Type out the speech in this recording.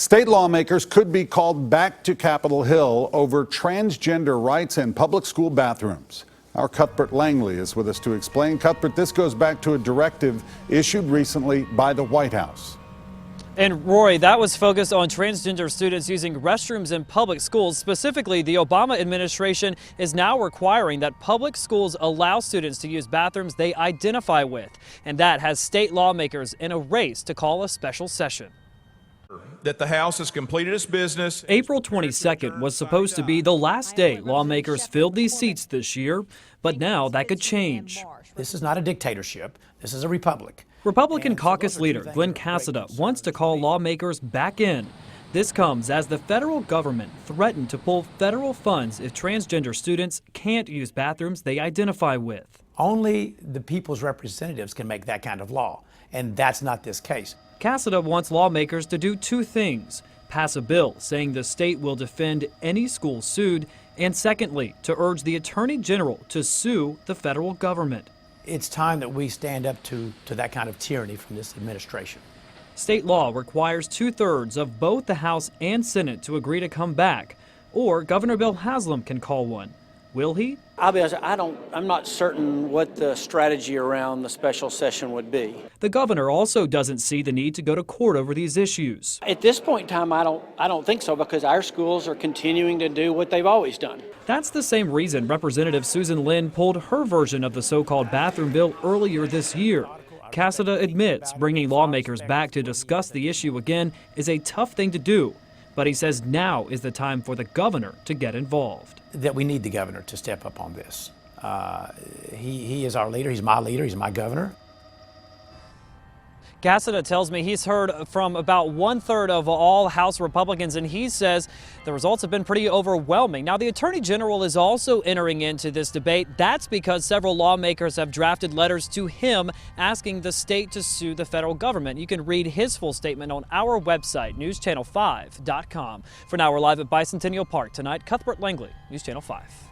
State lawmakers could be called back to Capitol Hill over transgender rights in public school bathrooms. Our Cuthbert Langley is with us to explain. Cuthbert, this goes back to a directive issued recently by the White House. And Roy, that was focused on transgender students using restrooms in public schools. Specifically, the Obama administration is now requiring that public schools allow students to use bathrooms they identify with. And that has state lawmakers in a race to call a special session. That the House has completed its business. April 22nd was supposed to be the last day lawmakers filled these seats this year, but now that could change. This is not a dictatorship. This is a republic. Republican caucus leader Glenn Cassada wants to call lawmakers back in. This comes as the federal government threatened to pull federal funds if transgender students can't use bathrooms they identify with. Only the people's representatives can make that kind of law, and that's not this case. Cassada wants lawmakers to do two things: pass a bill saying the state will defend any school sued, and secondly, to urge the Attorney General to sue the federal government. It's time that we stand up to that kind of tyranny from this administration. State law requires 2/3 of both the House and Senate to agree to come back, or Governor Bill Haslam can call one. Will he? I'll be honest, I'm not certain what the strategy around the special session would be. The governor also doesn't see the need to go to court over these issues. At this point in time, I don't think so, because our schools are continuing to do what they've always done. That's the same reason Representative Susan Lynn pulled her version of the so-called bathroom bill earlier this year. Cassada admits bringing lawmakers back to discuss the issue again is a tough thing to do, but he says now is the time for the governor to get involved. That we need the governor to step up on this. He is our leader. He's my leader. He's my governor. Cassada tells me he's heard from about 1/3 of all House Republicans, and he says the results have been pretty overwhelming. Now, the Attorney General is also entering into this debate. That's because several lawmakers have drafted letters to him asking the state to sue the federal government. You can read his full statement on our website, newschannel5.com. For now, we're live at Bicentennial Park tonight. Cuthbert Langley, News Channel 5.